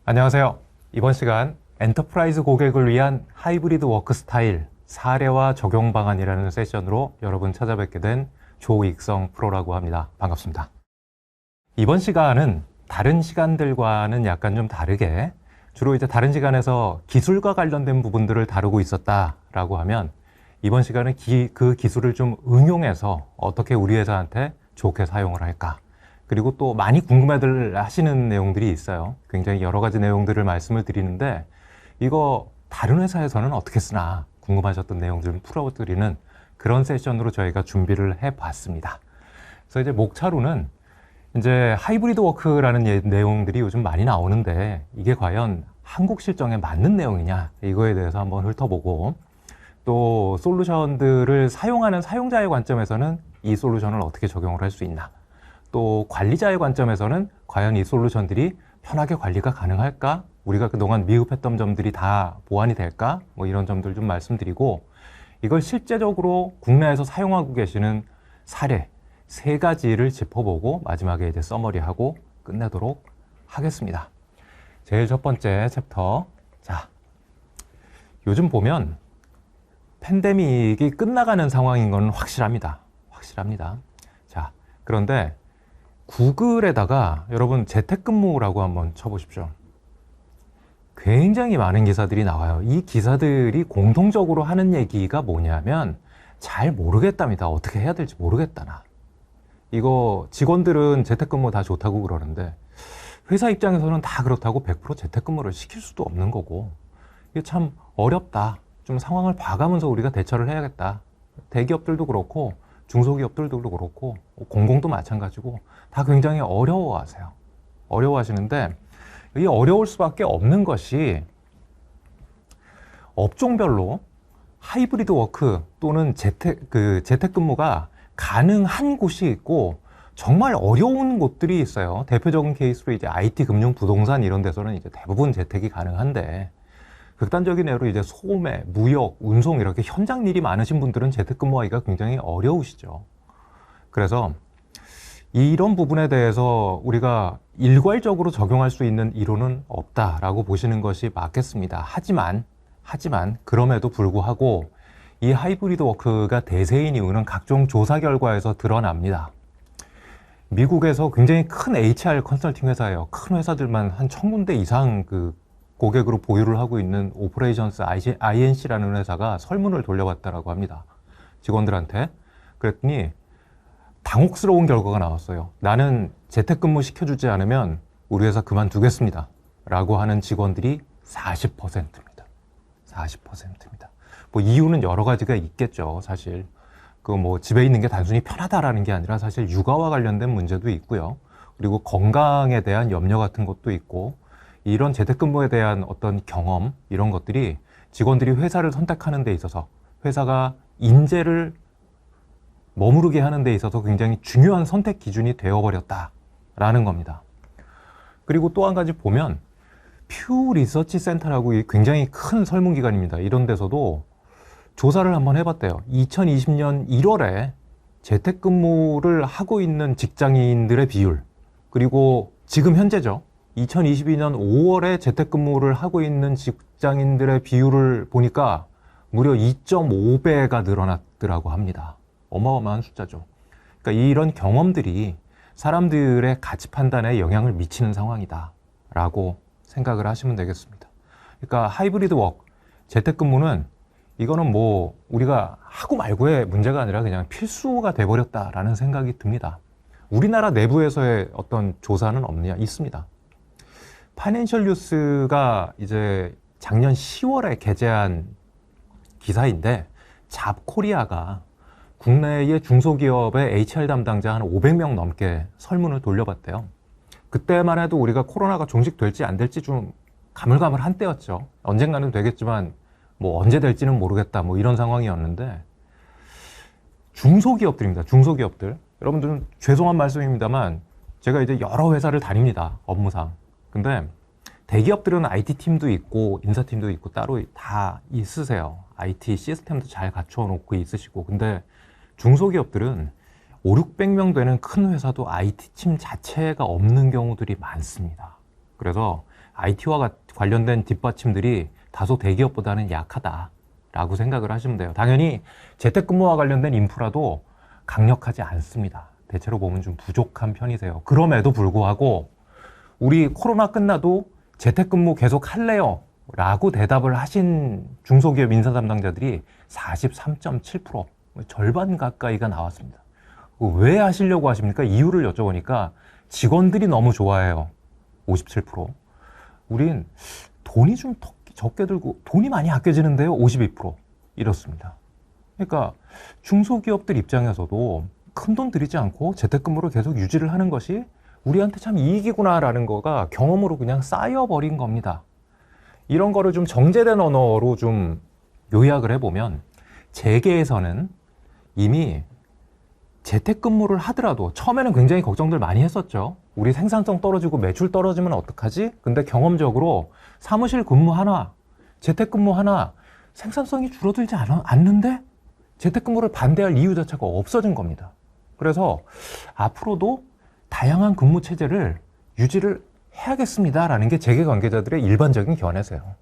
안녕하세요. 이번 시간 엔터프라이즈 고객을 위한 하이브리드 워크 스타일 사례와 적용 방안이라는 세션으로 여러분 찾아뵙게 된 조익성 프로라고 합니다. 반갑습니다. 이번 시간은 다른 시간들과는 약간 좀 다르게 주로 이제 다른 시간에서 기술과 관련된 부분들을 다루고 있었다라고 하면 이번 시간은 그 기술을 좀 응용해서 어떻게 우리 회사한테 좋게 사용을 할까? 그리고 또 많이 궁금해들 하시는 내용들이 있어요. 굉장히 여러 가지 내용들을 말씀을 드리는데 이거 다른 회사에서는 어떻게 쓰나 궁금하셨던 내용들을 풀어드리는 그런 세션으로 저희가 준비를 해봤습니다. 그래서 이제 목차로는 이제 하이브리드 워크라는 내용들이 요즘 많이 나오는데 이게 과연 한국 실정에 맞는 내용이냐 이거에 대해서 한번 훑어보고 또 솔루션들을 사용하는 사용자의 관점에서는 이 솔루션을 어떻게 적용을 할 수 있나 또 관리자의 관점에서는 과연 이 솔루션들이 편하게 관리가 가능할까? 우리가 그동안 미흡했던 점들이 다 보완이 될까? 뭐 이런 점들 좀 말씀드리고 이걸 실제적으로 국내에서 사용하고 계시는 사례 3가지를 짚어보고 마지막에 이제 서머리하고 끝내도록 하겠습니다. 제일 첫 번째 챕터. 자, 요즘 보면 팬데믹이 끝나가는 상황인 건 확실합니다. 확실합니다. 자, 그런데 구글에다가 여러분 재택근무라고 한번 쳐보십시오. 굉장히 많은 기사들이 나와요. 이 기사들이 공통적으로 하는 얘기가 뭐냐면 잘 모르겠답니다. 어떻게 해야 될지 모르겠다 나. 이거 직원들은 재택근무 다 좋다고 그러는데 회사 입장에서는 다 그렇다고 100% 재택근무를 시킬 수도 없는 거고 이게 참 어렵다. 좀 상황을 봐가면서 우리가 대처를 해야겠다. 대기업들도 그렇고 중소기업들도 그렇고 공공도 마찬가지고 다 굉장히 어려워하세요. 어려워하시는데 이 어려울 수밖에 없는 것이 업종별로 하이브리드 워크 또는 재택근무가 가능한 곳이 있고 정말 어려운 곳들이 있어요. 대표적인 케이스로 이제 IT, 금융, 부동산 이런 데서는 이제 대부분 재택이 가능한데 극단적인 예로 이제 소매, 무역, 운송 이렇게 현장 일이 많으신 분들은 재택근무하기가 굉장히 어려우시죠. 그래서 이런 부분에 대해서 우리가 일괄적으로 적용할 수 있는 이론은 없다라고 보시는 것이 맞겠습니다. 하지만 그럼에도 불구하고 이 하이브리드 워크가 대세인 이유는 각종 조사 결과에서 드러납니다. 미국에서 굉장히 큰 HR 컨설팅 회사예요. 큰 회사들만 한 1000군데 이상 그 고객으로 보유를 하고 있는 오퍼레이션스 INC라는 회사가 설문을 돌려봤다라고 합니다. 직원들한테. 그랬더니 당혹스러운 결과가 나왔어요. 나는 재택근무 시켜주지 않으면 우리 회사 그만두겠습니다. 라고 하는 직원들이 40%입니다. 40%입니다. 뭐 이유는 여러 가지가 있겠죠. 사실 그 뭐 집에 있는 게 단순히 편하다라는 게 아니라 사실 육아와 관련된 문제도 있고요. 그리고 건강에 대한 염려 같은 것도 있고 이런 재택근무에 대한 어떤 경험 이런 것들이 직원들이 회사를 선택하는 데 있어서 회사가 인재를 머무르게 하는 데 있어서 굉장히 중요한 선택 기준이 되어버렸다라는 겁니다. 그리고 또 한 가지 보면 퓨 리서치 센터라고 굉장히 큰 설문기관입니다. 이런 데서도 조사를 한번 해봤대요. 2020년 1월에 재택근무를 하고 있는 직장인들의 비율 그리고 지금 현재죠. 2022년 5월에 재택근무를 하고 있는 직장인들의 비율을 보니까 무려 2.5배가 늘어났더라고 합니다. 어마어마한 숫자죠. 그러니까 이런 경험들이 사람들의 가치 판단에 영향을 미치는 상황이다 라고 생각을 하시면 되겠습니다. 그러니까 하이브리드 워크, 재택근무는 이거는 뭐 우리가 하고 말고의 문제가 아니라 그냥 필수가 돼버렸다라는 생각이 듭니다. 우리나라 내부에서의 어떤 조사는 없느냐? 있습니다. 파이낸셜 뉴스가 이제 작년 10월에 게재한 기사인데 잡코리아가 국내의 중소기업의 HR 담당자 한 500명 넘게 설문을 돌려봤대요. 그때만 해도 우리가 코로나가 종식될지 안 될지 좀 가물가물한 때였죠. 언젠가는 되겠지만 뭐 언제 될지는 모르겠다 뭐 이런 상황이었는데 중소기업들입니다. 중소기업들. 여러분들은 죄송한 말씀입니다만 제가 이제 여러 회사를 다닙니다. 업무상. 근데 대기업들은 IT팀도 있고 인사팀도 있고 따로 다 있으세요. IT 시스템도 잘 갖춰 놓고 있으시고. 근데 중소기업들은 5, 600명 되는 큰 회사도 IT팀 자체가 없는 경우들이 많습니다. 그래서 IT와 관련된 뒷받침들이 다소 대기업보다는 약하다라고 생각을 하시면 돼요. 당연히 재택근무와 관련된 인프라도 강력하지 않습니다. 대체로 보면 좀 부족한 편이세요. 그럼에도 불구하고 우리 코로나 끝나도 재택근무 계속 할래요? 라고 대답을 하신 중소기업 인사 담당자들이 43.7%, 절반 가까이가 나왔습니다. 왜 하시려고 하십니까? 이유를 여쭤보니까 직원들이 너무 좋아해요. 57%. 우린 돈이 좀 적게 들고 돈이 많이 아껴지는데요. 52%. 이렇습니다. 그러니까 중소기업들 입장에서도 큰돈 들이지 않고 재택근무를 계속 유지를 하는 것이 우리한테 참 이익이구나라는 거가 경험으로 그냥 쌓여버린 겁니다. 이런 거를 좀 정제된 언어로 좀 요약을 해보면 재계에서는 이미 재택근무를 하더라도 처음에는 굉장히 걱정들 많이 했었죠. 우리 생산성 떨어지고 매출 떨어지면 어떡하지? 근데 경험적으로 사무실 근무 하나, 재택근무 하나 생산성이 줄어들지 않는데 재택근무를 반대할 이유 자체가 없어진 겁니다. 그래서 앞으로도 다양한 근무 체제를 유지를 해야겠습니다라는 게 재계 관계자들의 일반적인 견해세요.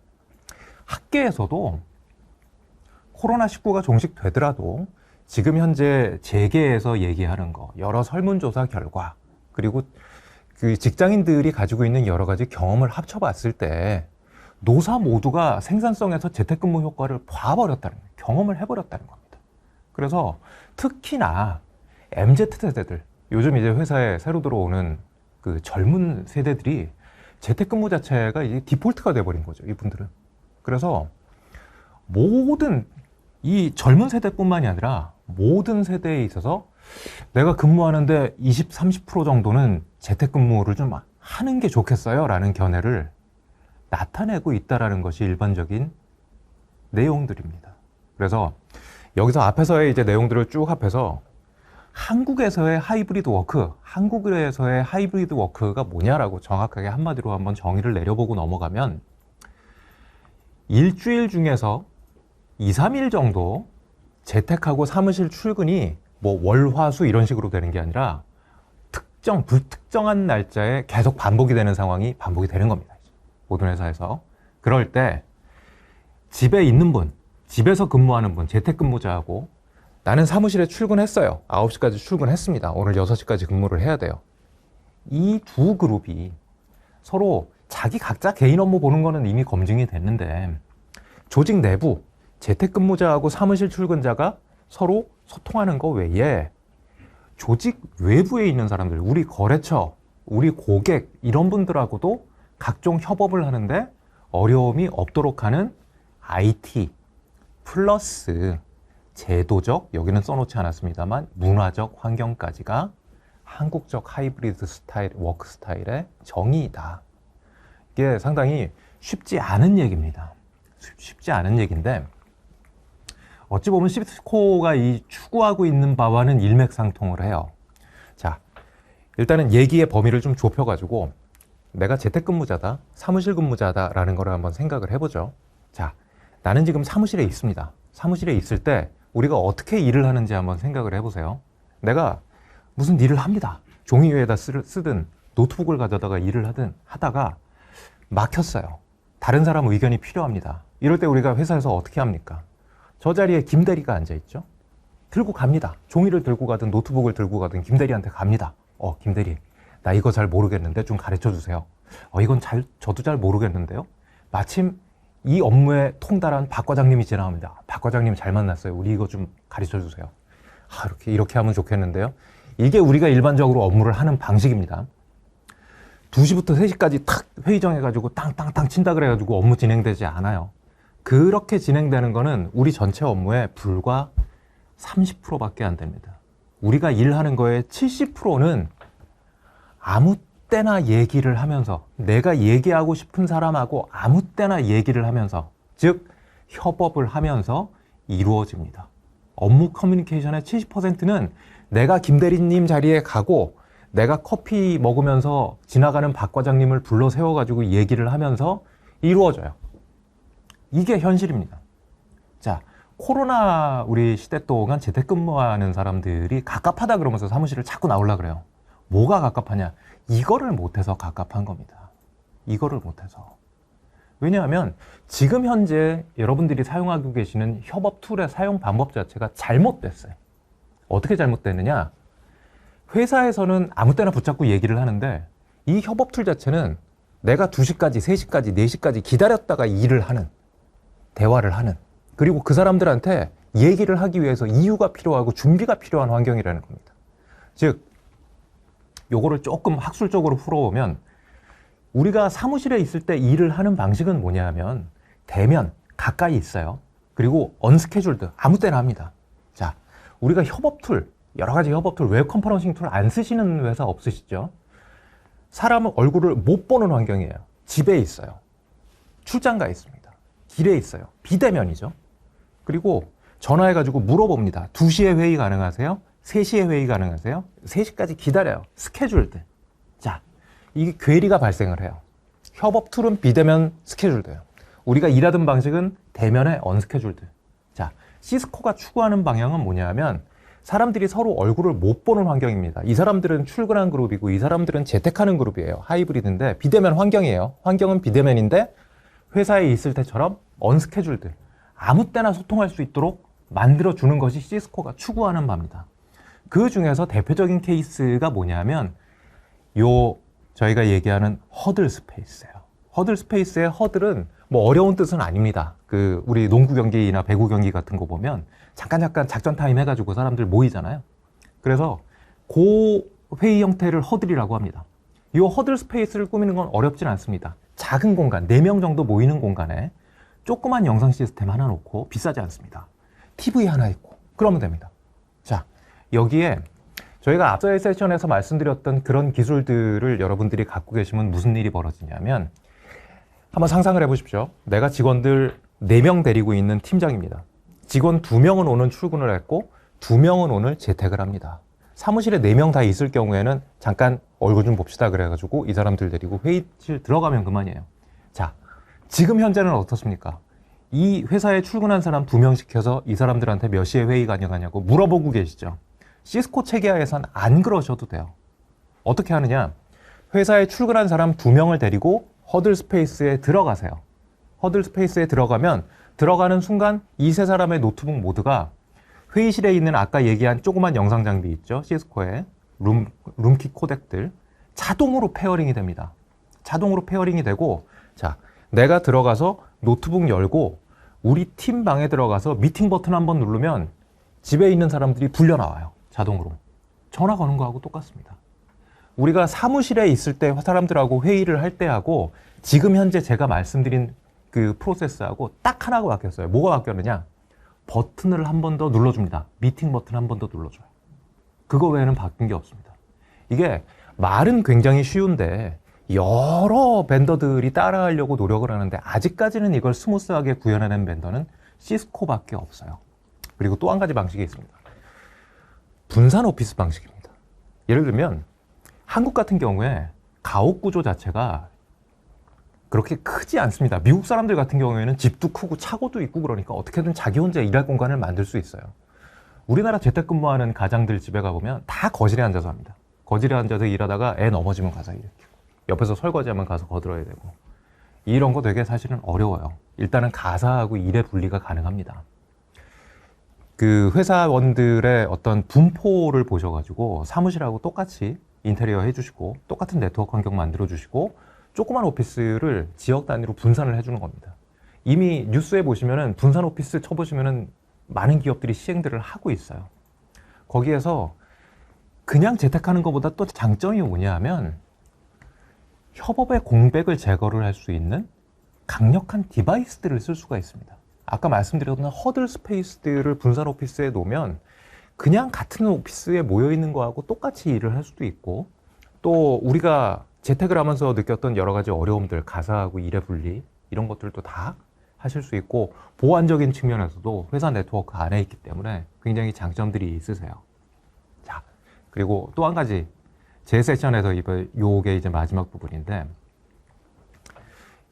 학계에서도 코로나19가 종식되더라도 지금 현재 재계에서 얘기하는 거, 여러 설문조사 결과, 그리고 그 직장인들이 가지고 있는 여러 가지 경험을 합쳐봤을 때 노사 모두가 생산성에서 재택근무 효과를 봐버렸다는 거예요. 경험을 해버렸다는 겁니다. 그래서 특히나 MZ세대들, 요즘 이제 회사에 새로 들어오는 그 젊은 세대들이 재택근무 자체가 이제 디폴트가 돼버린 거죠, 이분들은. 그래서 모든 이 젊은 세대뿐만이 아니라 모든 세대에 있어서 내가 근무하는데 20, 30% 정도는 재택근무를 좀 하는 게 좋겠어요 라는 견해를 나타내고 있다는 것이 일반적인 내용들입니다. 그래서 여기서 앞에서의 이제 내용들을 쭉 합해서 한국에서의 하이브리드 워크가 뭐냐라고 정확하게 한마디로 한번 정의를 내려보고 넘어가면 일주일 중에서 2, 3일 정도 재택하고 사무실 출근이 뭐 월, 화, 수 이런 식으로 되는 게 아니라 불특정한 날짜에 계속 반복이 되는 상황이 반복이 되는 겁니다. 모든 회사에서. 그럴 때 집에 있는 분, 집에서 근무하는 분, 재택근무자하고 나는 사무실에 출근했어요. 9시까지 출근했습니다. 오늘 6시까지 근무를 해야 돼요. 이 두 그룹이 서로 자기 각자 개인 업무 보는 거는 이미 검증이 됐는데 조직 내부, 재택근무자하고 사무실 출근자가 서로 소통하는 거 외에 조직 외부에 있는 사람들, 우리 거래처, 우리 고객 이런 분들하고도 각종 협업을 하는데 어려움이 없도록 하는 IT 플러스 제도적, 여기는 써놓지 않았습니다만 문화적 환경까지가 한국적 하이브리드 스타일, 워크 스타일의 정의이다. 이게 상당히 쉽지 않은 얘기입니다. 쉽지 않은 얘기인데 어찌 보면 시스코가 이 추구하고 있는 바와는 일맥상통을 해요. 자, 일단은 얘기의 범위를 좀 좁혀가지고 내가 재택근무자다, 사무실 근무자다라는 거를 한번 생각을 해보죠. 자, 나는 지금 사무실에 있습니다. 사무실에 있을 때 우리가 어떻게 일을 하는지 한번 생각을 해보세요. 내가 무슨 일을 합니다. 종이 위에다 쓰든 노트북을 가져다가 일을 하다가 막혔어요. 다른 사람 의견이 필요합니다. 이럴 때 우리가 회사에서 어떻게 합니까? 저 자리에 김대리가 앉아있죠. 들고 갑니다. 종이를 들고 가든 노트북을 들고 가든 김대리한테 갑니다. 김대리, 나 이거 잘 모르겠는데 좀 가르쳐 주세요. 이건 저도 잘 모르겠는데요. 마침 이 업무에 통달한 박 과장님이 지나갑니다. 박 과장님 잘 만났어요. 우리 이거 좀 가르쳐 주세요. 이렇게 하면 좋겠는데요. 이게 우리가 일반적으로 업무를 하는 방식입니다. 2시부터 3시까지 탁 회의 정해가지고 땅땅땅 친다 그래가지고 업무 진행되지 않아요. 그렇게 진행되는 거는 우리 전체 업무의 불과 30%밖에 안 됩니다. 우리가 일하는 거의 70%는 아무 때나 얘기를 하면서 내가 얘기하고 싶은 사람하고 아무 때나 얘기를 하면서 즉 협업을 하면서 이루어집니다. 업무 커뮤니케이션의 70%는 내가 김대리님 자리에 가고 내가 커피 먹으면서 지나가는 박 과장님을 불러 세워가지고 얘기를 하면서 이루어져요. 이게 현실입니다. 자, 코로나 우리 시대 동안 재택근무하는 사람들이 갑갑하다 그러면서 사무실을 자꾸 나오려고 그래요. 뭐가 갑갑하냐? 이거를 못해서 갑갑한 겁니다. 이거를 못해서. 왜냐하면 지금 현재 여러분들이 사용하고 계시는 협업 툴의 사용 방법 자체가 잘못됐어요. 어떻게 잘못됐느냐? 회사에서는 아무 때나 붙잡고 얘기를 하는데 이 협업 툴 자체는 내가 2시까지, 3시까지, 4시까지 기다렸다가 일을 하는, 대화를 하는, 그리고 그 사람들한테 얘기를 하기 위해서 이유가 필요하고 준비가 필요한 환경이라는 겁니다. 즉, 요거를 조금 학술적으로 풀어보면 우리가 사무실에 있을 때 일을 하는 방식은 뭐냐 하면 대면, 가까이 있어요. 그리고 언스케줄드, 아무 때나 합니다. 자, 우리가 협업 툴, 여러 가지 협업 툴, 웹 컨퍼런싱 툴 안 쓰시는 회사 없으시죠? 사람 얼굴을 못 보는 환경이에요. 집에 있어요. 출장 가 있습니다. 길에 있어요. 비대면이죠. 그리고 전화해가지고 물어봅니다. 2시에 회의 가능하세요? 3시에 회의 가능하세요? 3시까지 기다려요. 스케줄드. 자, 이게 괴리가 발생을 해요. 협업 툴은 비대면 스케줄드예요. 우리가 일하던 방식은 대면의 언스케줄드. 자, 시스코가 추구하는 방향은 뭐냐 하면 사람들이 서로 얼굴을 못 보는 환경입니다. 이 사람들은 출근한 그룹이고 이 사람들은 재택하는 그룹이에요. 하이브리드인데 비대면 환경이에요. 환경은 비대면인데 회사에 있을 때처럼 언스케줄드, 아무 때나 소통할 수 있도록 만들어주는 것이 시스코가 추구하는 바입니다. 그 중에서 대표적인 케이스가 뭐냐면 저희가 얘기하는 허들 스페이스예요. 허들 스페이스의 허들은 뭐 어려운 뜻은 아닙니다. 우리 농구 경기나 배구 경기 같은 거 보면 잠깐 작전 타임 해가지고 사람들 모이잖아요. 그래서 그 회의 형태를 허들이라고 합니다. 이 허들 스페이스를 꾸미는 건 어렵진 않습니다. 작은 공간, 4명 정도 모이는 공간에 조그만 영상 시스템 하나 놓고 비싸지 않습니다. TV 하나 있고 그러면 됩니다. 자, 여기에 저희가 앞서의 세션에서 말씀드렸던 그런 기술들을 여러분들이 갖고 계시면 무슨 일이 벌어지냐면 한번 상상을 해보십시오. 내가 직원들 4명 데리고 있는 팀장입니다. 직원 2명은 오늘 출근을 했고 2명은 오늘 재택을 합니다. 사무실에 4명 다 있을 경우에는 잠깐 얼굴 좀 봅시다 그래가지고 이 사람들 데리고 회의실 들어가면 그만이에요. 자, 지금 현재는 어떻습니까? 이 회사에 출근한 사람 2명 시켜서 이 사람들한테 몇 시에 회의 가능하냐고 물어보고 계시죠. 시스코 체계하에선 안 그러셔도 돼요. 어떻게 하느냐? 회사에 출근한 사람 2명을 데리고 허들 스페이스에 들어가세요. 허들 스페이스에 들어가면 들어가는 순간 이 세 사람의 노트북 모두가 회의실에 있는 아까 얘기한 조그만 영상 장비 있죠? 시스코의 룸키 코덱들 자동으로 페어링이 됩니다. 자동으로 페어링이 되고 자, 내가 들어가서 노트북 열고 우리 팀 방에 들어가서 미팅 버튼 한번 누르면 집에 있는 사람들이 불려 나와요. 자동으로. 전화 거는 거하고 똑같습니다. 우리가 사무실에 있을 때 사람들하고 회의를 할 때하고 지금 현재 제가 말씀드린 그 프로세스하고 딱 하나가 바뀌었어요. 뭐가 바뀌었느냐? 버튼을 한 번 더 눌러줍니다. 미팅 버튼 한 번 더 눌러줘요. 그거 외에는 바뀐 게 없습니다. 이게 말은 굉장히 쉬운데 여러 벤더들이 따라하려고 노력을 하는데 아직까지는 이걸 스무스하게 구현해낸 벤더는 시스코밖에 없어요. 그리고 또 한 가지 방식이 있습니다. 분산 오피스 방식입니다. 예를 들면 한국 같은 경우에 가옥 구조 자체가 그렇게 크지 않습니다. 미국 사람들 같은 경우에는 집도 크고 차고도 있고 그러니까 어떻게든 자기 혼자 일할 공간을 만들 수 있어요. 우리나라 재택근무하는 가장들 집에 가보면 다 거실에 앉아서 합니다. 거실에 앉아서 일하다가 애 넘어지면 가서 일으키고 옆에서 설거지하면 가서 거들어야 되고 이런 거 되게 사실은 어려워요. 일단은 가사하고 일의 분리가 가능합니다. 그 회사원들의 어떤 분포를 보셔가지고 사무실하고 똑같이 인테리어 해주시고 똑같은 네트워크 환경 만들어주시고 조그만 오피스를 지역 단위로 분산을 해주는 겁니다. 이미 뉴스에 보시면은 분산 오피스 쳐보시면은 많은 기업들이 시행들을 하고 있어요. 거기에서 그냥 재택하는 것보다 또 장점이 뭐냐 하면 협업의 공백을 제거를 할 수 있는 강력한 디바이스들을 쓸 수가 있습니다. 아까 말씀드렸던 허들 스페이스들을 분산 오피스에 놓으면 그냥 같은 오피스에 모여 있는 거하고 똑같이 일을 할 수도 있고 또 우리가 재택을 하면서 느꼈던 여러 가지 어려움들, 가사하고 일의 분리 이런 것들도 다 하실 수 있고 보안적인 측면에서도 회사 네트워크 안에 있기 때문에 굉장히 장점들이 있으세요. 자, 그리고 또 한 가지 제 세션에서 요게 이제 마지막 부분인데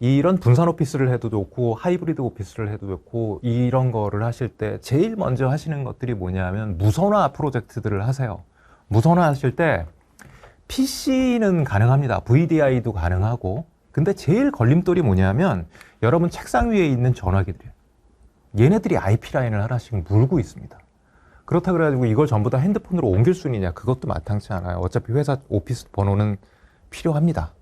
이런 분산 오피스를 해도 좋고 하이브리드 오피스를 해도 좋고 이런 거를 하실 때 제일 먼저 하시는 것들이 뭐냐면 무선화 프로젝트들을 하세요. 무선화 하실 때 PC는 가능합니다. VDI도 가능하고 근데 제일 걸림돌이 뭐냐면 여러분 책상 위에 있는 전화기들이에요. 얘네들이 IP 라인을 하나씩 물고 있습니다. 그렇다 그래가지고 이걸 전부 다 핸드폰으로 옮길 수 있느냐? 그것도 마땅치 않아요. 어차피 회사 오피스 번호는 필요합니다.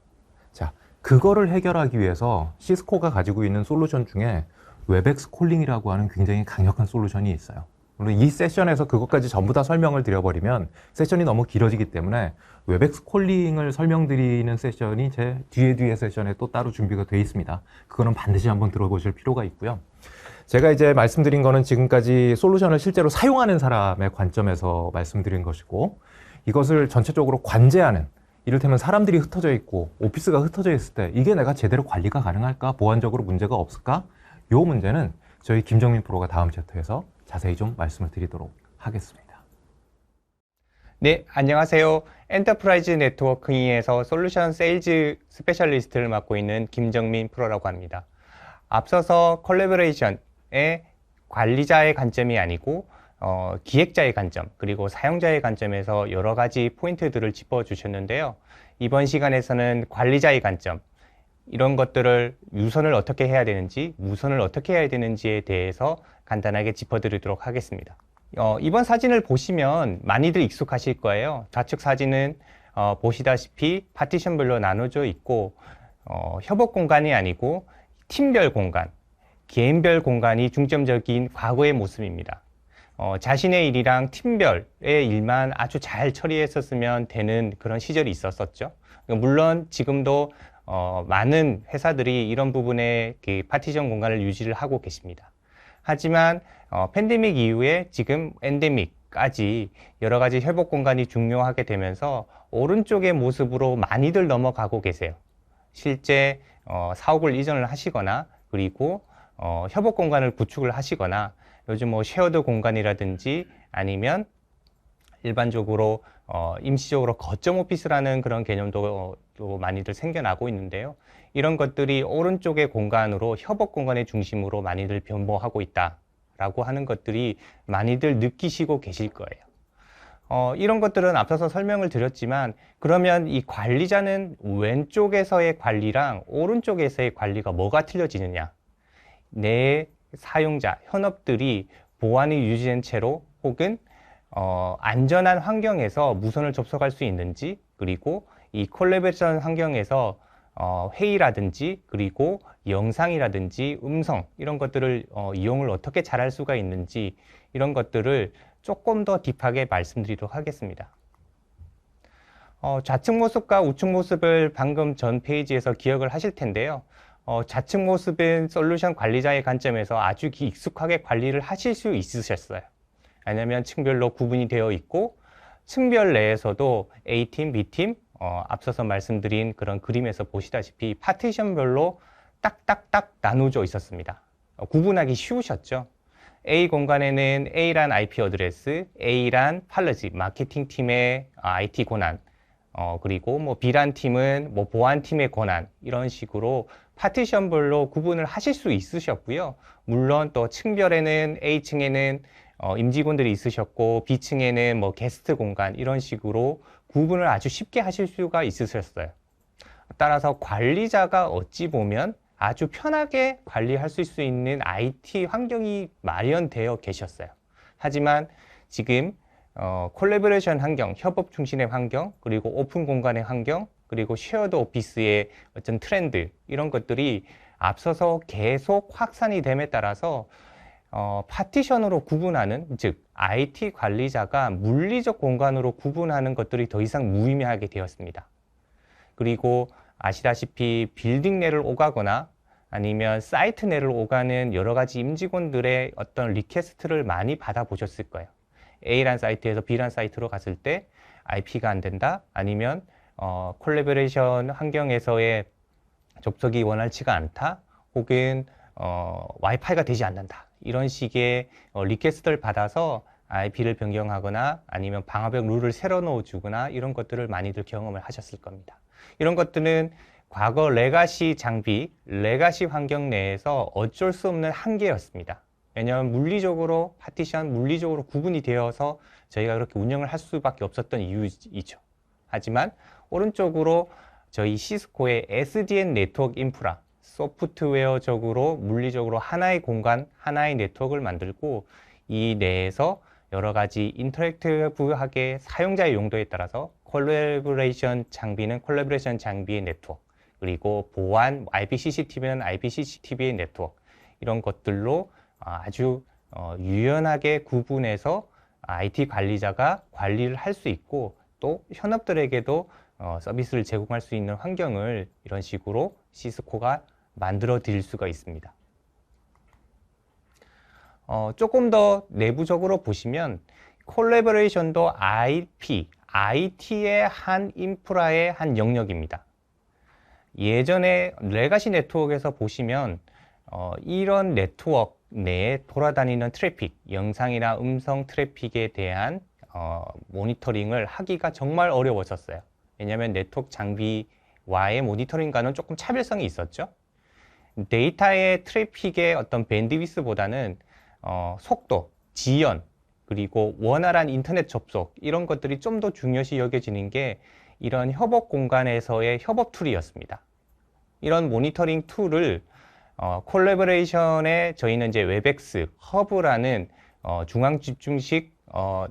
자, 그거를 해결하기 위해서 시스코가 가지고 있는 솔루션 중에 웹엑스 콜링이라고 하는 굉장히 강력한 솔루션이 있어요. 물론 이 세션에서 그것까지 전부 다 설명을 드려버리면 세션이 너무 길어지기 때문에 웹엑스 콜링을 설명드리는 세션이 제 뒤에 세션에 또 따로 준비가 되어 있습니다. 그거는 반드시 한번 들어보실 필요가 있고요. 제가 이제 말씀드린 거는 지금까지 솔루션을 실제로 사용하는 사람의 관점에서 말씀드린 것이고, 이것을 전체적으로 관제하는, 이를테면 사람들이 흩어져 있고 오피스가 흩어져 있을 때 이게 내가 제대로 관리가 가능할까? 보안적으로 문제가 없을까? 요 문제는 저희 김정민 프로가 다음 챕터에서 자세히 좀 말씀을 드리도록 하겠습니다. 네, 안녕하세요. 엔터프라이즈 네트워킹에서 솔루션 세일즈 스페셜리스트를 맡고 있는 김정민 프로라고 합니다. 앞서서 콜래보레이션의 관리자의 관점이 아니고 기획자의 관점, 그리고 사용자의 관점에서 여러 가지 포인트들을 짚어주셨는데요. 이번 시간에서는 관리자의 관점, 이런 것들을 유선을 어떻게 해야 되는지, 무선을 어떻게 해야 되는지에 대해서 간단하게 짚어드리도록 하겠습니다. 이번 사진을 보시면 많이들 익숙하실 거예요. 좌측 사진은 보시다시피 파티션별로 나눠져 있고 협업 공간이 아니고 팀별 공간, 개인별 공간이 중점적인 과거의 모습입니다. 자신의 일이랑 팀별의 일만 아주 잘 처리했었으면 되는 그런 시절이 있었었죠. 물론 지금도 많은 회사들이 이런 부분에 그 파티션 공간을 유지를 하고 계십니다. 하지만 팬데믹 이후에 지금 엔데믹까지 여러 가지 협업 공간이 중요하게 되면서 오른쪽의 모습으로 많이들 넘어가고 계세요. 실제 사옥을 이전을 하시거나, 그리고 협업 공간을 구축을 하시거나, 요즘 뭐 쉐어드 공간이라든지 아니면 일반적으로 임시적으로 거점 오피스라는 그런 개념도 또 많이들 생겨나고 있는데요. 이런 것들이 오른쪽의 공간으로 협업 공간의 중심으로 많이들 변모하고 있다라고 하는 것들이 많이들 느끼시고 계실 거예요. 이런 것들은 앞서서 설명을 드렸지만, 그러면 이 관리자는 왼쪽에서의 관리랑 오른쪽에서의 관리가 뭐가 틀려지느냐? 내 사용자, 현업들이 보안이 유지된 채로 혹은 안전한 환경에서 무선을 접속할 수 있는지, 그리고 이 콜래보레이션 환경에서 회의라든지, 그리고 영상이라든지 음성, 이런 것들을 이용을 어떻게 잘할 수가 있는지, 이런 것들을 조금 더 딥하게 말씀드리도록 하겠습니다. 좌측 모습과 우측 모습을 방금 전 페이지에서 기억을 하실 텐데요. 좌측 모습은 솔루션 관리자의 관점에서 아주 익숙하게 관리를 하실 수 있으셨어요. 왜냐하면 층별로 구분이 되어 있고, 층별 내에서도 A팀, B팀, 앞서서 말씀드린 그런 그림에서 보시다시피 파티션별로 딱딱딱 나누어져 있었습니다. 구분하기 쉬우셨죠? A 공간에는 A란 IP 어드레스, A란 팔러지, 마케팅 팀의 IT 권한, 그리고 뭐 B란 팀은 뭐 보안팀의 권한, 이런 식으로 파티션별로 구분을 하실 수 있으셨고요. 물론 또 층별에는 A층에는 임직원들이 있으셨고, B층에는 뭐 게스트 공간, 이런 식으로 구분을 아주 쉽게 하실 수가 있으셨어요. 따라서 관리자가 어찌 보면 아주 편하게 관리할 수 있는 IT 환경이 마련되어 계셨어요. 하지만 지금 콜래보레이션 환경, 협업 중심의 환경, 그리고 오픈 공간의 환경, 그리고 쉐어드 오피스의 어떤 트렌드, 이런 것들이 앞서서 계속 확산이 됨에 따라서 파티션으로 구분하는, 즉 IT 관리자가 물리적 공간으로 구분하는 것들이 더 이상 무의미하게 되었습니다. 그리고 아시다시피 빌딩 내를 오가거나 아니면 사이트 내를 오가는 여러 가지 임직원들의 어떤 리퀘스트를 많이 받아보셨을 거예요. A란 사이트에서 B란 사이트로 갔을 때 IP가 안 된다, 아니면 콜래보레이션 환경에서의 접속이 원활치가 않다, 혹은 와이파이가 되지 않는다, 이런 식의 리퀘스트를 받아서 IP를 변경하거나 아니면 방화벽 룰을 새로 넣어주거나, 이런 것들을 많이들 경험을 하셨을 겁니다. 이런 것들은 과거 레가시 장비, 레가시 환경 내에서 어쩔 수 없는 한계였습니다. 왜냐하면 물리적으로 파티션, 물리적으로 구분이 되어서 저희가 그렇게 운영을 할 수밖에 없었던 이유이죠. 하지만 오른쪽으로 저희 시스코의 SDN 네트워크 인프라, 소프트웨어적으로, 물리적으로 하나의 공간, 하나의 네트워크를 만들고 이 내에서 여러 가지 인터랙티브하게 사용자의 용도에 따라서 콜래보레이션 장비는 콜래보레이션 장비의 네트워크, 그리고 보안, IP-CCTV는 IP-CCTV의 네트워크, 이런 것들로 아주 유연하게 구분해서 IT 관리자가 관리를 할 수 있고 또 현업들에게도 서비스를 제공할 수 있는 환경을 이런 식으로 시스코가 만들어 드릴 수가 있습니다. 조금 더 내부적으로 보시면 콜래버레이션도 IP, IT의 한 인프라의 한 영역입니다. 예전에 레가시 네트워크에서 보시면 이런 네트워크 내에 돌아다니는 트래픽, 영상이나 음성 트래픽에 대한 모니터링을 하기가 정말 어려워졌어요. 왜냐하면 네트워크 장비와의 모니터링과는 조금 차별성이 있었죠. 데이터의 트래픽의 어떤 밴드위스보다는 속도, 지연, 그리고 원활한 인터넷 접속, 이런 것들이 좀 더 중요시 여겨지는 게 이런 협업 공간에서의 협업 툴이었습니다. 이런 모니터링 툴을 콜래버레이션에 저희는 이제 웹엑스, 허브라는 중앙 집중식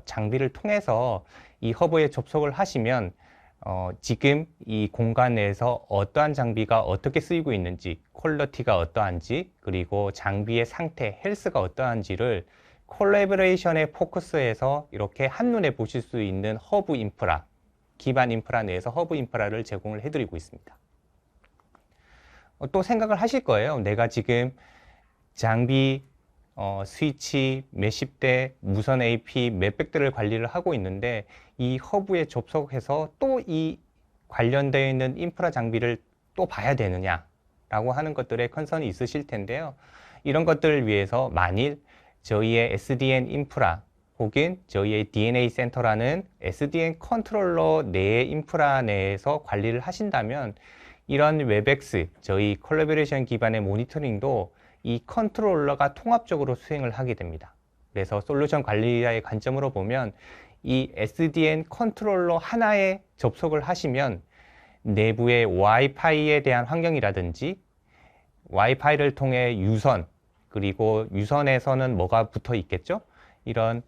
장비를 통해서 이 허브에 접속을 하시면 지금 이 공간 내에서 어떠한 장비가 어떻게 쓰이고 있는지, 퀄리티가 어떠한지, 그리고 장비의 상태, 헬스가 어떠한지를 콜래버레이션에 포커스해서 이렇게 한눈에 보실 수 있는 허브 인프라, 기반 인프라 내에서 허브 인프라를 제공을 해드리고 있습니다. 또 생각을 하실 거예요. 내가 지금 장비, 스위치 몇십 대, 무선 AP 몇백 대를 관리를 하고 있는데 이 허브에 접속해서 또 이 관련되어 있는 인프라 장비를 또 봐야 되느냐라고 하는 것들에 컨선이 있으실 텐데요. 이런 것들을 위해서 만일 저희의 SDN 인프라 혹은 저희의 DNA 센터라는 SDN 컨트롤러 내의 인프라 내에서 관리를 하신다면 이런 웹엑스, 저희 콜래버레이션 기반의 모니터링도 이 컨트롤러가 통합적으로 수행을 하게 됩니다. 그래서 솔루션 관리자의 관점으로 보면 이 SDN 컨트롤러 하나에 접속을 하시면 내부의 와이파이에 대한 환경이라든지 와이파이를 통해 유선, 그리고 유선에서는 뭐가 붙어 있겠죠? 이런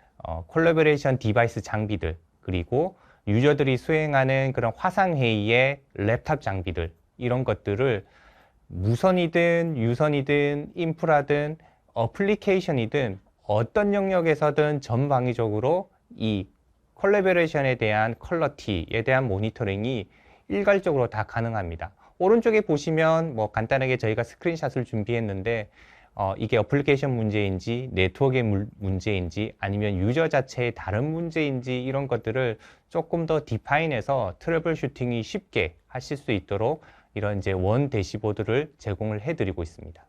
콜래버레이션 디바이스 장비들, 그리고 유저들이 수행하는 그런 화상회의의 랩탑 장비들, 이런 것들을 무선이든 유선이든 인프라든 어플리케이션이든 어떤 영역에서든 전방위적으로 이 콜래버레이션에 대한 퀄리티에 대한 모니터링이 일괄적으로 다 가능합니다. 오른쪽에 보시면 뭐 간단하게 저희가 스크린샷을 준비했는데 이게 어플리케이션 문제인지 네트워크의 문제인지 아니면 유저 자체의 다른 문제인지 이런 것들을 조금 더 디파인해서 트러블 슈팅이 쉽게 하실 수 있도록 이런 이제 원 대시보드를 제공을 해드리고 있습니다.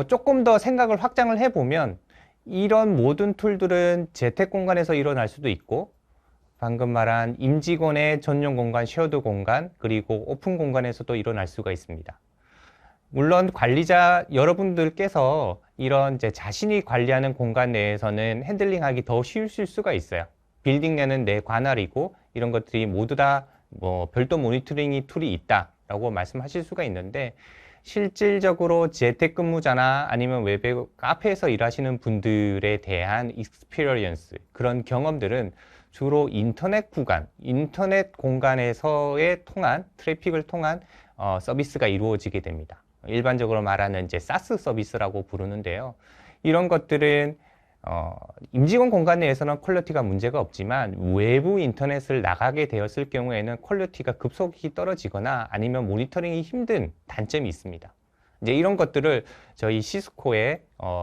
조금 더 생각을 확장을 해보면 이런 모든 툴들은 재택 공간에서 일어날 수도 있고 방금 말한 임직원의 전용 공간, 쉐어드 공간, 그리고 오픈 공간에서도 일어날 수가 있습니다. 물론 관리자 여러분들께서 이런 이제 자신이 관리하는 공간 내에서는 핸들링하기 더 쉬우실 수가 있어요. 빌딩 내는 내 관할이고 이런 것들이 모두 다 뭐 별도 모니터링 툴이 있다라고 말씀하실 수가 있는데 실질적으로 재택근무자나 아니면 웹 카페에서 일하시는 분들에 대한 익스피리언스, 그런 경험들은 주로 인터넷 구간, 인터넷 공간에서의 통한 트래픽을 통한 서비스가 이루어지게 됩니다. 일반적으로 말하는 이제 사스 서비스라고 부르는데요. 이런 것들은 임직원 공간 내에서는 퀄리티가 문제가 없지만 외부 인터넷을 나가게 되었을 경우에는 퀄리티가 급속히 떨어지거나 아니면 모니터링이 힘든 단점이 있습니다. 이제 이런 것들을 저희 시스코의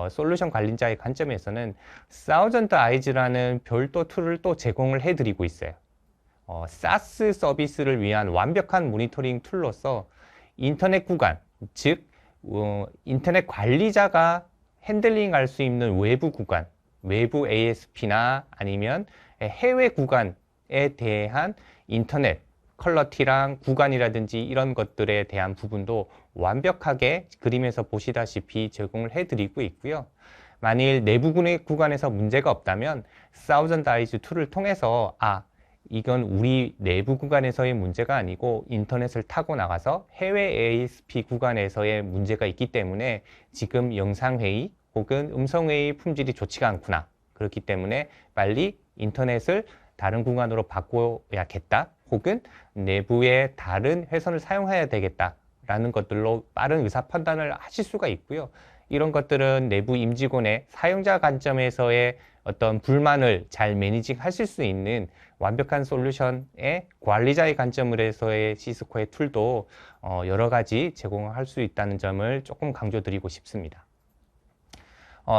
솔루션 관리자의 관점에서는 사우전드 아이즈라는 별도 툴을 또 제공을 해드리고 있어요. 사스 서비스를 위한 완벽한 모니터링 툴로서 인터넷 구간, 즉 인터넷 관리자가 핸들링할 수 있는 외부 구간, 외부 ASP나 아니면 해외 구간에 대한 인터넷 퀄리티랑 구간이라든지 이런 것들에 대한 부분도 완벽하게 그림에서 보시다시피 제공을 해드리고 있고요. 만일 내부 구간에서 문제가 없다면 사우전드 아이즈 툴을 통해서 이건 우리 내부 구간에서의 문제가 아니고 인터넷을 타고 나가서 해외 ASP 구간에서의 문제가 있기 때문에 지금 영상회의 혹은 음성회의 품질이 좋지가 않구나. 그렇기 때문에 빨리 인터넷을 다른 구간으로 바꿔야겠다. 혹은 내부의 다른 회선을 사용해야 되겠다라는 것들로 빠른 의사 판단을 하실 수가 있고요. 이런 것들은 내부 임직원의 사용자 관점에서의 어떤 불만을 잘 매니징 하실 수 있는 완벽한 솔루션의 관리자의 관점으로서의 시스코의 툴도 여러 가지 제공할 수 있다는 점을 조금 강조드리고 싶습니다.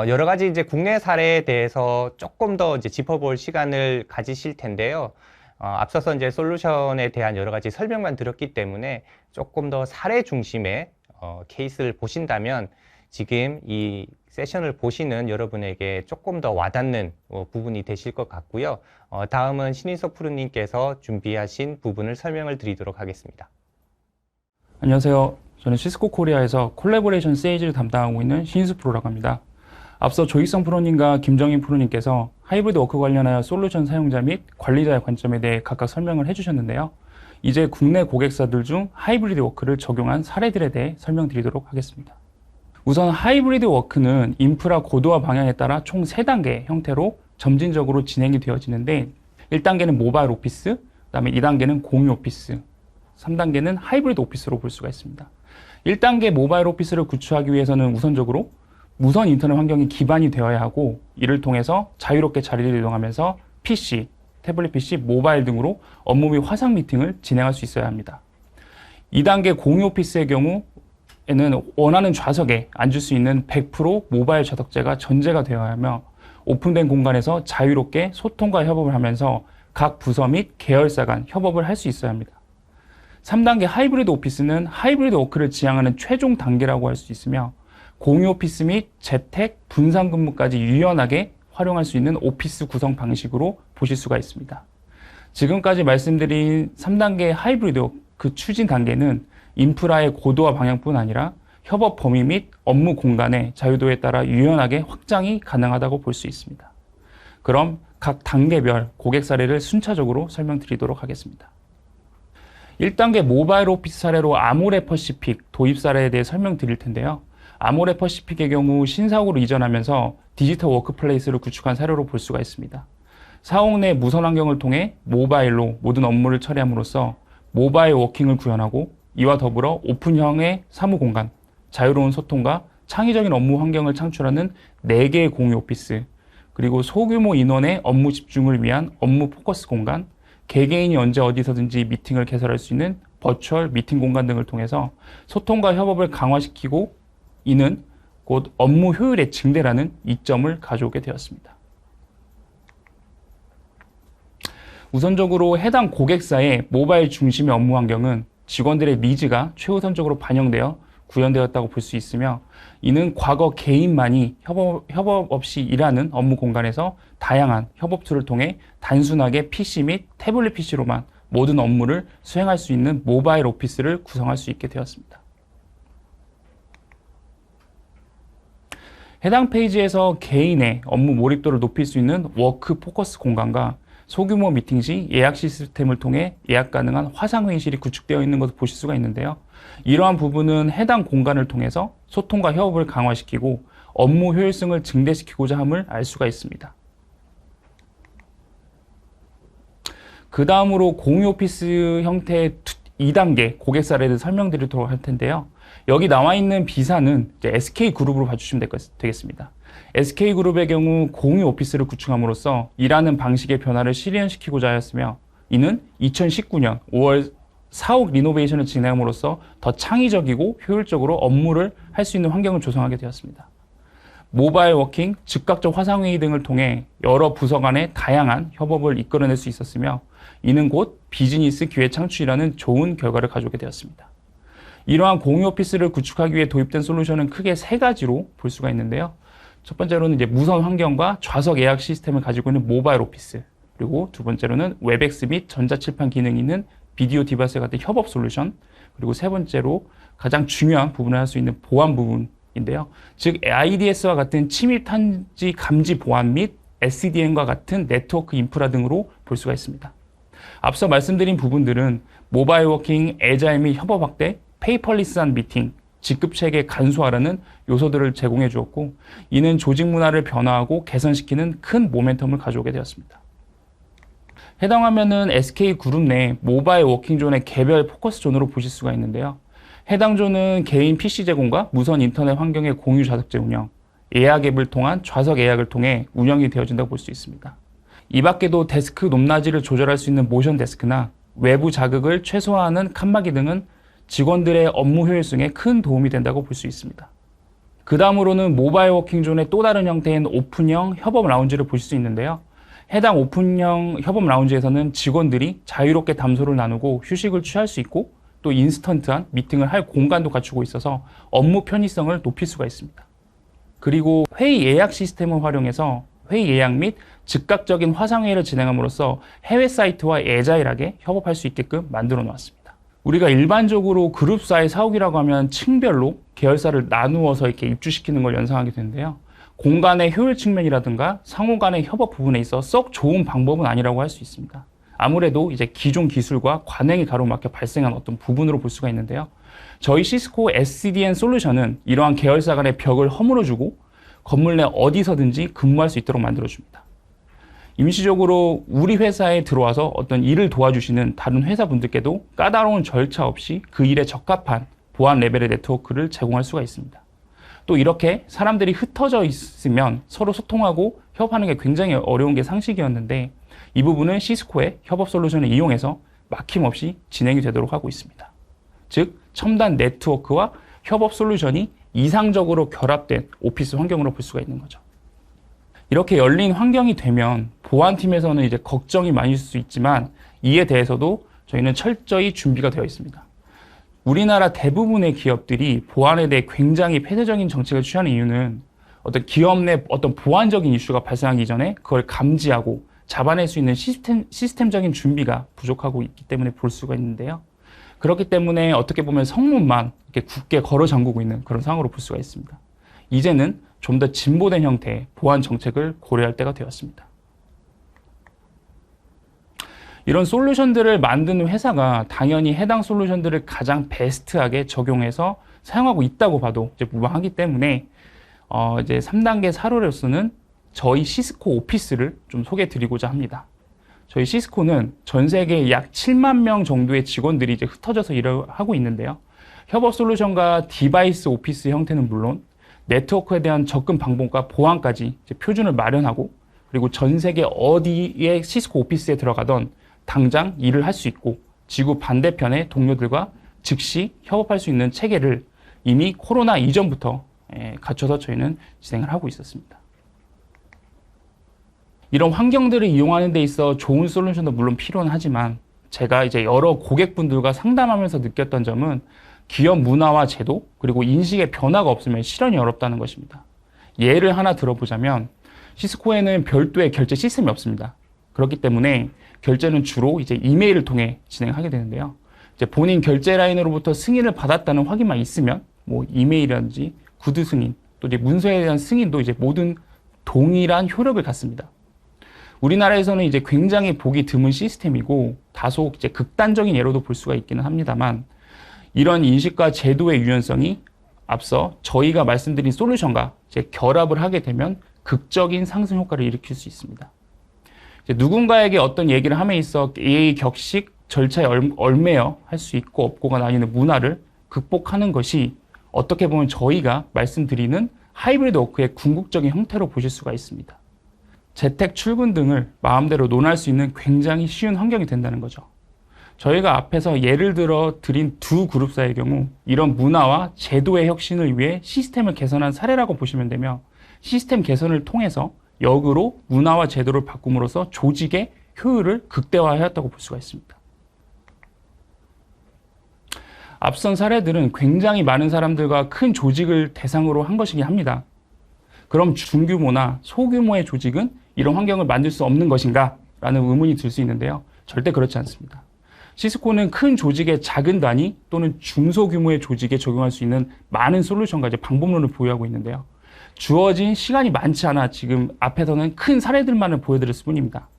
여러 가지 이제 국내 사례에 대해서 조금 더 이제 짚어볼 시간을 가지실 텐데요. 앞서서 이제 솔루션에 대한 여러 가지 설명만 드렸기 때문에 조금 더 사례 중심의 케이스를 보신다면 지금 이 세션을 보시는 여러분에게 조금 더 와닿는 부분이 되실 것 같고요. 다음은 신인석 프로님께서 준비하신 부분을 설명을 드리도록 하겠습니다. 안녕하세요. 저는 시스코 코리아에서 콜라보레이션 세일즈를 담당하고 있는 신인석 프로라고 합니다. 앞서 조익성 프로님과 김정인 프로님께서 하이브리드 워크 관련하여 솔루션 사용자 및 관리자의 관점에 대해 각각 설명을 해주셨는데요. 이제 국내 고객사들 중 하이브리드 워크를 적용한 사례들에 대해 설명드리도록 하겠습니다. 우선 하이브리드 워크는 인프라 고도화 방향에 따라 총 3단계 형태로 점진적으로 진행이 되어지는데 1단계는 모바일 오피스, 그 다음에 2단계는 공유 오피스, 3단계는 하이브리드 오피스로 볼 수가 있습니다. 1단계 모바일 오피스를 구축하기 위해서는 우선적으로 무선 인터넷 환경이 기반이 되어야 하고 이를 통해서 자유롭게 자리를 이동하면서 PC, 태블릿 PC, 모바일 등으로 업무 및 화상 미팅을 진행할 수 있어야 합니다. 2단계 공유 오피스의 경우에는 원하는 좌석에 앉을 수 있는 100% 모바일 좌석제가 전제가 되어야 하며 오픈된 공간에서 자유롭게 소통과 협업을 하면서 각 부서 및 계열사 간 협업을 할 수 있어야 합니다. 3단계 하이브리드 오피스는 하이브리드 워크를 지향하는 최종 단계라고 할 수 있으며 공유 오피스 및 재택, 분산 근무까지 유연하게 활용할 수 있는 오피스 구성 방식으로 보실 수가 있습니다. 지금까지 말씀드린 3단계 하이브리드 워크 추진 단계는 인프라의 고도화 방향뿐 아니라 협업 범위 및 업무 공간의 자유도에 따라 유연하게 확장이 가능하다고 볼 수 있습니다. 그럼 각 단계별 고객 사례를 순차적으로 설명드리도록 하겠습니다. 1단계 모바일 오피스 사례로 아모레 퍼시픽 도입 사례에 대해 설명드릴 텐데요. 아모레 퍼시픽의 경우 신사옥으로 이전하면서 디지털 워크플레이스를 구축한 사례로 볼 수가 있습니다. 사옥 내 무선 환경을 통해 모바일로 모든 업무를 처리함으로써 모바일 워킹을 구현하고 이와 더불어 오픈형의 사무 공간, 자유로운 소통과 창의적인 업무 환경을 창출하는 4개의 공유 오피스, 그리고 소규모 인원의 업무 집중을 위한 업무 포커스 공간, 개개인이 언제 어디서든지 미팅을 개설할 수 있는 버추얼 미팅 공간 등을 통해서 소통과 협업을 강화시키고 이는 곧 업무 효율의 증대라는 이점을 가져오게 되었습니다. 우선적으로 해당 고객사의 모바일 중심의 업무 환경은 직원들의 니즈가 최우선적으로 반영되어 구현되었다고 볼 수 있으며 이는 과거 개인만이 협업 없이 일하는 업무 공간에서 다양한 협업 툴을 통해 단순하게 PC 및 태블릿 PC로만 모든 업무를 수행할 수 있는 모바일 오피스를 구성할 수 있게 되었습니다. 해당 페이지에서 개인의 업무 몰입도를 높일 수 있는 워크 포커스 공간과 소규모 미팅 시 예약 시스템을 통해 예약 가능한 화상회의실이 구축되어 있는 것을 보실 수가 있는데요. 이러한 부분은 해당 공간을 통해서 소통과 협업을 강화시키고 업무 효율성을 증대시키고자 함을 알 수가 있습니다. 그 다음으로 공유 오피스 형태의 2단계 고객 사례를 설명드리도록 할 텐데요. 여기 나와 있는 비사는 SK그룹으로 봐주시면 되겠습니다. SK그룹의 경우 공유 오피스를 구축함으로써 일하는 방식의 변화를 실현시키고자 하였으며 이는 2019년 5월 사옥 리노베이션을 진행함으로써 더 창의적이고 효율적으로 업무를 할 수 있는 환경을 조성하게 되었습니다. 모바일 워킹, 즉각적 화상회의 등을 통해 여러 부서 간의 다양한 협업을 이끌어낼 수 있었으며 이는 곧 비즈니스 기회 창출이라는 좋은 결과를 가져오게 되었습니다. 이러한 공유 오피스를 구축하기 위해 도입된 솔루션은 크게 3가지로 볼 수가 있는데요. 첫 번째로는 이제 무선 환경과 좌석 예약 시스템을 가지고 있는 모바일 오피스, 그리고 두 번째로는 웹엑스 및 전자칠판 기능이 있는 비디오 디바이스 같은 협업 솔루션, 그리고 세 번째로 가장 중요한 부분을 할 수 있는 보안 부분인데요. 즉 IDS와 같은 침입 탐지 감지 보안 및 SDN과 같은 네트워크 인프라 등으로 볼 수가 있습니다. 앞서 말씀드린 부분들은 모바일 워킹, 애자일 및 협업 확대, 페이퍼리스한 미팅, 직급 체계 간소화라는 요소들을 제공해 주었고, 이는 조직 문화를 변화하고 개선시키는 큰 모멘텀을 가져오게 되었습니다. 해당 화면은 SK그룹 내 모바일 워킹존의 개별 포커스 존으로 보실 수가 있는데요. 해당 존은 개인 PC 제공과 무선 인터넷 환경의 공유 좌석제 운영, 예약 앱을 통한 좌석 예약을 통해 운영이 되어진다고 볼 수 있습니다. 이 밖에도 데스크 높낮이를 조절할 수 있는 모션 데스크나 외부 자극을 최소화하는 칸막이 등은 직원들의 업무 효율성에 큰 도움이 된다고 볼 수 있습니다. 그 다음으로는 모바일 워킹존의 또 다른 형태인 오픈형 협업 라운지를 보실 수 있는데요. 해당 오픈형 협업 라운지에서는 직원들이 자유롭게 담소를 나누고 휴식을 취할 수 있고 또 인스턴트한 미팅을 할 공간도 갖추고 있어서 업무 편의성을 높일 수가 있습니다. 그리고 회의 예약 시스템을 활용해서 회의 예약 및 즉각적인 화상회의를 진행함으로써 해외 사이트와 애자일하게 협업할 수 있게끔 만들어 놓았습니다. 우리가 일반적으로 그룹사의 사옥이라고 하면 층별로 계열사를 나누어서 이렇게 입주시키는 걸 연상하게 되는데요. 공간의 효율 측면이라든가 상호 간의 협업 부분에 있어 썩 좋은 방법은 아니라고 할 수 있습니다. 아무래도 이제 기존 기술과 관행이 가로막혀 발생한 어떤 부분으로 볼 수가 있는데요. 저희 시스코 SCDN 솔루션은 이러한 계열사 간의 벽을 허물어주고 건물 내 어디서든지 근무할 수 있도록 만들어줍니다. 임시적으로 우리 회사에 들어와서 어떤 일을 도와주시는 다른 회사분들께도 까다로운 절차 없이 그 일에 적합한 보안 레벨의 네트워크를 제공할 수가 있습니다. 또 이렇게 사람들이 흩어져 있으면 서로 소통하고 협업하는 게 굉장히 어려운 게 상식이었는데 이 부분은 시스코의 협업 솔루션을 이용해서 막힘없이 진행이 되도록 하고 있습니다. 즉, 첨단 네트워크와 협업 솔루션이 이상적으로 결합된 오피스 환경으로 볼 수가 있는 거죠. 이렇게 열린 환경이 되면 보안팀에서는 이제 걱정이 많을 수 있지만 이에 대해서도 저희는 철저히 준비가 되어 있습니다. 우리나라 대부분의 기업들이 보안에 대해 굉장히 폐쇄적인 정책을 취하는 이유는 어떤 기업 내 어떤 보안적인 이슈가 발생하기 전에 그걸 감지하고 잡아낼 수 있는 시스템적인 준비가 부족하고 있기 때문에 볼 수가 있는데요. 그렇기 때문에 어떻게 보면 성문만 이렇게 굳게 걸어 잠그고 있는 그런 상황으로 볼 수가 있습니다. 이제는 좀 더 진보된 형태의 보안 정책을 고려할 때가 되었습니다. 이런 솔루션들을 만드는 회사가 당연히 해당 솔루션들을 가장 베스트하게 적용해서 사용하고 있다고 봐도 이제 무방하기 때문에 이제 3단계 사료로서는 저희 시스코 오피스를 좀 소개해 드리고자 합니다. 저희 시스코는 전 세계 약 7만 명 정도의 직원들이 이제 흩어져서 일을 하고 있는데요. 협업 솔루션과 디바이스 오피스 형태는 물론 네트워크에 대한 접근 방법과 보안까지 이제 표준을 마련하고 그리고 전 세계 어디에 시스코 오피스에 들어가던 당장 일을 할 수 있고 지구 반대편의 동료들과 즉시 협업할 수 있는 체계를 이미 코로나 이전부터 갖춰서 저희는 진행을 하고 있었습니다. 이런 환경들을 이용하는 데 있어 좋은 솔루션도 물론 필요는 하지만 제가 이제 여러 고객분들과 상담하면서 느꼈던 점은 기업 문화와 제도 그리고 인식의 변화가 없으면 실현이 어렵다는 것입니다. 예를 하나 들어보자면 시스코에는 별도의 결제 시스템이 없습니다. 그렇기 때문에 결제는 주로 이제 이메일을 통해 진행하게 되는데요. 이제 본인 결제 라인으로부터 승인을 받았다는 확인만 있으면 뭐 이메일이라든지 구두 승인 또 이제 문서에 대한 승인도 이제 모든 동일한 효력을 갖습니다. 우리나라에서는 이제 굉장히 보기 드문 시스템이고 다소 이제 극단적인 예로도 볼 수가 있기는 합니다만 이런 인식과 제도의 유연성이 앞서 저희가 말씀드린 솔루션과 이제 결합을 하게 되면 극적인 상승 효과를 일으킬 수 있습니다. 이제 누군가에게 어떤 얘기를 함에 있어 예의 격식 절차에 얽매여 할 수 있고 없고가 나뉘는 문화를 극복하는 것이 어떻게 보면 저희가 말씀드리는 하이브리드 워크의 궁극적인 형태로 보실 수가 있습니다. 재택 출근 등을 마음대로 논할 수 있는 굉장히 쉬운 환경이 된다는 거죠. 저희가 앞에서 예를 들어 드린 두 그룹사의 경우 이런 문화와 제도의 혁신을 위해 시스템을 개선한 사례라고 보시면 되며 시스템 개선을 통해서 역으로 문화와 제도를 바꿈으로써 조직의 효율을 극대화하였다고 볼 수가 있습니다. 앞선 사례들은 굉장히 많은 사람들과 큰 조직을 대상으로 한 것이긴 합니다. 그럼 중규모나 소규모의 조직은 이런 환경을 만들 수 없는 것인가? 라는 의문이 들 수 있는데요. 절대 그렇지 않습니다. 시스코는 큰 조직의 작은 단위 또는 중소규모의 조직에 적용할 수 있는 많은 솔루션과 이제 방법론을 보유하고 있는데요. 주어진 시간이 많지 않아 지금 앞에서는 큰 사례들만을 보여드렸을 뿐입니다.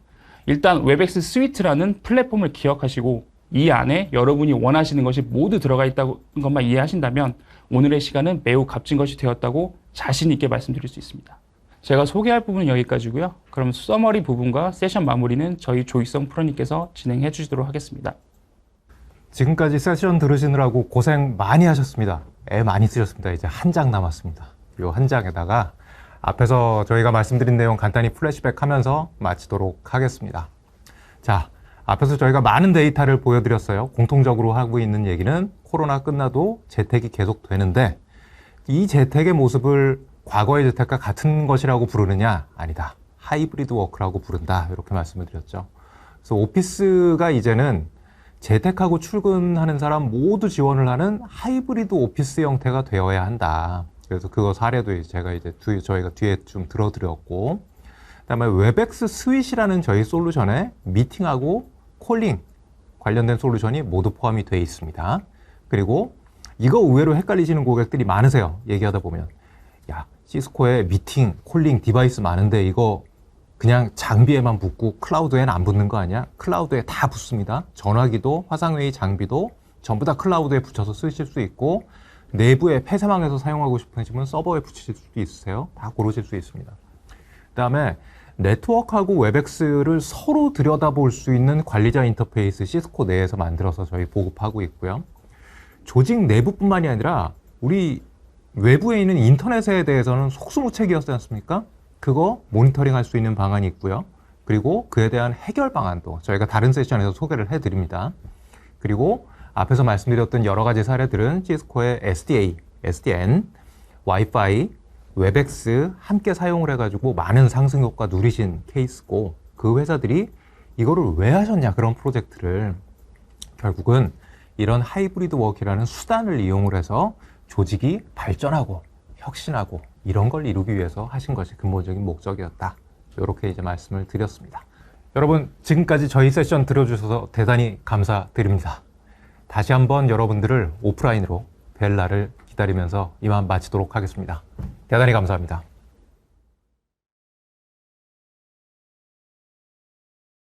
일단 웹엑스 스위트라는 플랫폼을 기억하시고 이 안에 여러분이 원하시는 것이 모두 들어가 있다는 것만 이해하신다면 오늘의 시간은 매우 값진 것이 되었다고 자신 있게 말씀드릴 수 있습니다. 제가 소개할 부분은 여기까지고요. 그럼 서머리 부분과 세션 마무리는 저희 조익성 프로님께서 진행해 주시도록 하겠습니다. 지금까지 세션 들으시느라고 고생 많이 하셨습니다. 애 많이 쓰셨습니다. 이제 한 장 남았습니다. 이 한 장에다가 앞에서 저희가 말씀드린 내용 간단히 플래시백 하면서 마치도록 하겠습니다. 자, 앞에서 저희가 많은 데이터를 보여드렸어요. 공통적으로 하고 있는 얘기는 코로나 끝나도 재택이 계속 되는데 이 재택의 모습을 과거의 재택과 같은 것이라고 부르느냐? 아니다. 하이브리드 워크라고 부른다. 이렇게 말씀을 드렸죠. 그래서 오피스가 이제는 재택하고 출근하는 사람 모두 지원을 하는 하이브리드 오피스 형태가 되어야 한다. 그래서 그거 사례도 제가 이제 저희가 뒤에 좀 들어드렸고, 그다음에 웹엑스 스윗이라는 저희 솔루션에 미팅하고 콜링 관련된 솔루션이 모두 포함이 되어 있습니다. 그리고 이거 의외로 헷갈리시는 고객들이 많으세요. 얘기하다 보면 야, 시스코에 미팅, 콜링 디바이스 많은데 이거 그냥 장비에만 붙고 클라우드에는 안 붙는 거 아니야? 클라우드에 다 붙습니다. 전화기도 화상회의 장비도 전부 다 클라우드에 붙여서 쓰실 수 있고 내부에 폐쇄망에서 사용하고 싶으시면 서버에 붙이실 수도 있으세요. 다 고르실 수 있습니다. 그 다음에 네트워크하고 웹엑스를 서로 들여다볼 수 있는 관리자 인터페이스 시스코 내에서 만들어서 저희 보급하고 있고요. 조직 내부뿐만이 아니라 우리 외부에 있는 인터넷에 대해서는 속수무책이었지 않습니까? 그거 모니터링 할 수 있는 방안이 있고요. 그리고 그에 대한 해결 방안도 저희가 다른 세션에서 소개를 해드립니다. 그리고 앞에서 말씀드렸던 여러 가지 사례들은 시스코의 SDA, SDN, 와이파이, 웹엑스 함께 사용을 해가지고 많은 상승 효과 누리신 케이스고 그 회사들이 이거를 왜 하셨냐 그런 프로젝트를 결국은 이런 하이브리드 워크라는 수단을 이용을 해서 조직이 발전하고 혁신하고 이런 걸 이루기 위해서 하신 것이 근본적인 목적이었다. 이렇게 이제 말씀을 드렸습니다. 여러분 지금까지 저희 세션 들어주셔서 대단히 감사드립니다. 다시 한번 여러분들을 오프라인으로 뵐 날을 기다리면서 이만 마치도록 하겠습니다. 대단히 감사합니다.